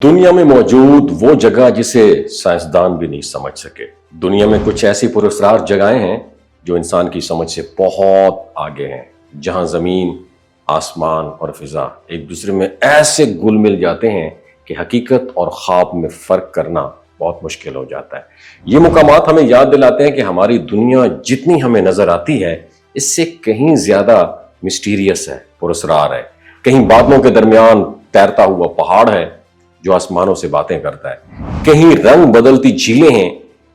दुनिया में मौजूद वो जगह जिसे साइंसदान भी नहीं समझ सके। दुनिया में कुछ ऐसी पुरस्कार जगहें हैं जो इंसान की समझ से बहुत आगे हैं, जहां जमीन, आसमान और फिजा एक दूसरे में ऐसे घुल मिल जाते हैं कि हकीकत और ख्वाब में फर्क करना बहुत मुश्किल हो जाता है। ये मुकामात हमें याद दिलाते हैं कि हमारी दुनिया जितनी हमें नजर आती है इससे कहीं ज्यादा मिस्टीरियस है, पुरस्कार है। कहीं बादलों के दरमियान तैरता हुआ पहाड़ है जो आसमानों से बातें करता है, कहीं रंग बदलती झीलें हैं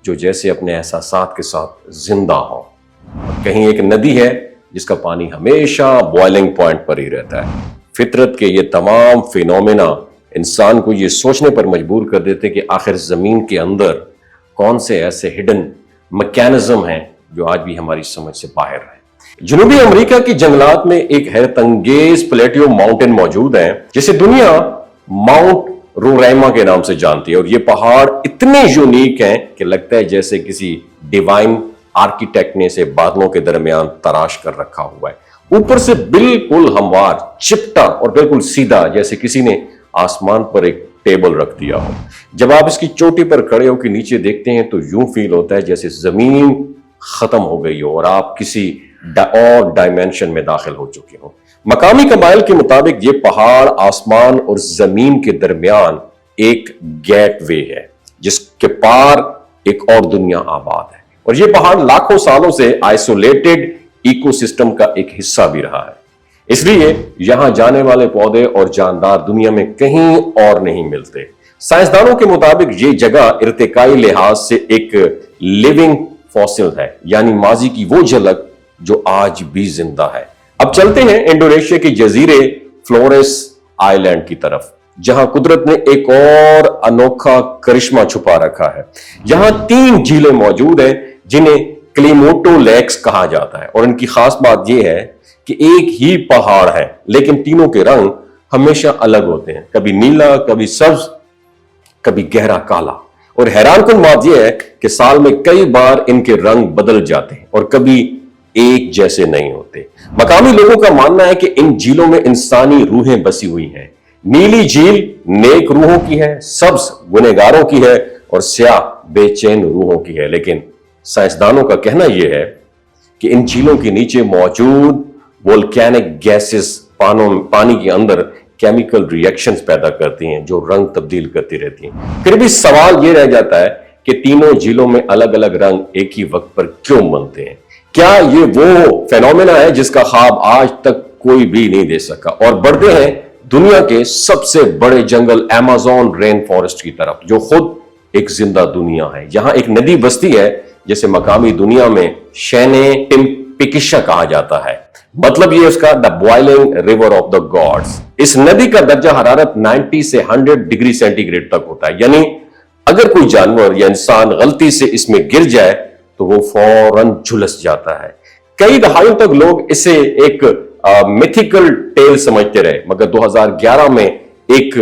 जो जैसे अपने एहसासात के साथ जिंदा हो, और कहीं एक नदी है जिसका पानी हमेशा बॉइलिंग पॉइंट पर ही रहता है। फितरत के ये तमाम फिनोमेना इंसान को ये सोचने पर मजबूर कर देते कि आखिर जमीन के अंदर कौन से ऐसे हिडन मैकेनिज्म हैं जो आज भी हमारी समझ से बाहर है। जनूबी अमेरिका की जंगलात में एक हैरतअंगेज प्लेटियो माउंटेन मौजूद है जिसे दुनिया माउंट रोरैमा के नाम से जानती है, और ये पहाड़ इतने यूनिक हैं कि लगता है जैसे किसी डिवाइन आर्किटेक्ट ने इसे बादलों के दरमियान तराश कर रखा हुआ है। ऊपर से बिल्कुल हमवार, चिपटा और बिल्कुल सीधा, जैसे किसी ने आसमान पर एक टेबल रख दिया हो। जब आप इसकी चोटी पर खड़े होकर नीचे देखते हैं तो यूं फील होता है जैसे जमीन खत्म हो गई हो और आप किसी और डायमेंशन में दाखिल हो चुके हो। मकामी कबाइल के मुताबिक ये पहाड़ आसमान और जमीन के दरमियान एक गेटवे है जिसके पार एक और दुनिया आबाद है, और ये पहाड़ लाखों सालों से आइसोलेटेड इकोसिस्टम का एक हिस्सा भी रहा है। इसलिए यहां जाने वाले पौधे और जानदार दुनिया में कहीं और नहीं मिलते। साइंसदानों के मुताबिक ये जगह इर्तिकाई लिहाज से एक लिविंग फॉसिल है, यानी माजी की वो झलक जो आज भी जिंदा है। अब चलते हैं इंडोनेशिया के जजीरे फ्लोरेस आइलैंड की तरफ, जहां कुदरत ने एक और अनोखा करिश्मा छुपा रखा है। यहां 3 झीलें मौजूद हैं जिन्हें क्लिमोटो लेक्स कहा जाता है, और इनकी खास बात यह है कि एक ही पहाड़ है लेकिन तीनों के रंग हमेशा अलग होते हैं, कभी नीला, कभी सब्ज, कभी गहरा काला। और हैरानकुन बात यह है कि साल में कई बार इनके रंग बदल जाते हैं और कभी एक जैसे नहीं होते। मकामी लोगों का मानना है कि इन झीलों में इंसानी रूहें बसी हुई हैं। नीली झील नेक रूहों की है, सब्ज गुनहगारों की है, और स्याह बेचैन रूहों की है। लेकिन साइंसदानों का कहना यह है कि इन झीलों के नीचे मौजूद वोल्केनिक गैसेस पानी के अंदर केमिकल रिएक्शंस पैदा करती हैं जो रंग तब्दील करती रहती हैं। फिर भी सवाल यह रह जाता है कि तीनों झीलों में अलग अलग रंग एक ही वक्त पर क्यों बनते हैं? क्या ये वो फेनोमेना है जिसका ख्वाब आज तक कोई भी नहीं दे सका? और बढ़ते हैं दुनिया के सबसे बड़े जंगल अमेज़न रेन फॉरेस्ट की तरफ, जो खुद एक जिंदा दुनिया है। यहां एक नदी बसती है जिसे मकामी दुनिया में शैने टिम्पिकिशा कहा जाता है। मतलब ये उसका the boiling river of the gods. इस नदी का दर्जा हरारत 90 से 100 डिग्री सेंटीग्रेड तक होता है, यानी अगर कोई जानवर या इंसान गलती से इसमें गिर जाए तो वो फौरन झुलस जाता है। कई दहाइयों तक लोग इसे एक मिथिकल टेल समझते रहे, मगर 2011 में एक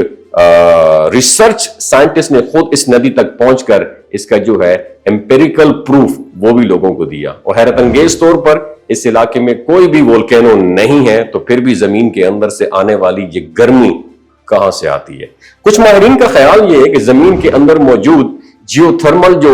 रिसर्च साइंटिस्ट ने खुद इस नदी तक पहुंचकर इसका जो है एम्पेरिकल प्रूफ वो भी लोगों को दिया। और हैरतअंगेज तौर पर इस इलाके में कोई भी वोल्केनो नहीं है, तो फिर भी जमीन के अंदर से आने वाली ये गर्मी कहां से आती है? कुछ माहिरीन का ख्याल ये है कि जमीन के अंदर मौजूद जियोथर्मल जो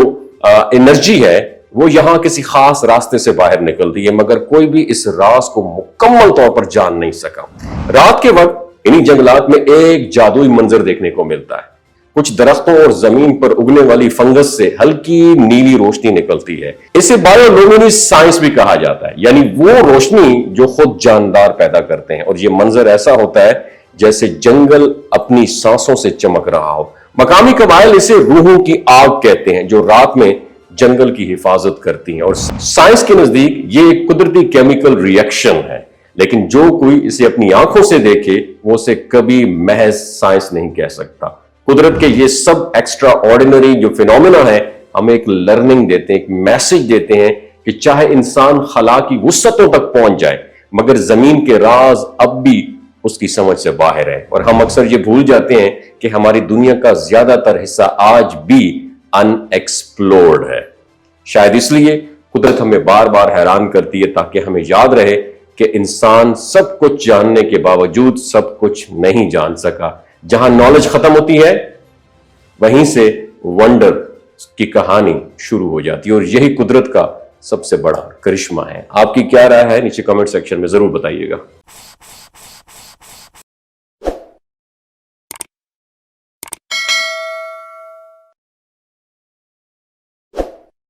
एनर्जी है वो यहां किसी खास रास्ते से बाहर निकलती है, मगर कोई भी इस राज को मुकम्मल तौर पर जान नहीं सका। रात के वक्त इन्हीं जंगलात में एक जादुई मंजर देखने को मिलता है। कुछ दरख्तों और जमीन पर उगने वाली फंगस से हल्की नीली रोशनी निकलती है। इसे बायोलुमिनेसेंस भी कहा जाता है, यानी वो रोशनी जो खुद जानदार पैदा करते हैं। और ये मंजर ऐसा होता है जैसे जंगल अपनी सांसों से चमक रहा हो। मकामी कबाइल इसे रूहों की आग कहते हैं जो रात में जंगल की हिफाजत करती हैं, और साइंस के नजदीक ये एक कुदरती केमिकल रिएक्शन है। लेकिन जो कोई इसे अपनी आंखों से देखे वो उसे कभी महज साइंस नहीं कह सकता। कुदरत के ये सब एक्स्ट्रा ऑर्डिनरी जो फिनोमेना है हमें एक लर्निंग देते हैं, एक मैसेज देते हैं कि चाहे इंसान खला की वुसअतों तक पहुंच जाए, मगर जमीन के राज अब भी उसकी समझ से बाहर है। और हम अक्सर ये भूल जाते हैं कि हमारी दुनिया का ज्यादातर हिस्सा आज भी अनएक्सप्लोर्ड है। शायद इसलिए कुदरत हमें बार बार हैरान करती है, ताकि हमें याद रहे कि इंसान सब कुछ जानने के बावजूद सब कुछ नहीं जान सका। जहां नॉलेज खत्म होती है वहीं से वंडर की कहानी शुरू हो जाती है और यही कुदरत का सबसे बड़ा करिश्मा है। आपकी क्या राय है नीचे कमेंट सेक्शन में जरूर बताइएगा।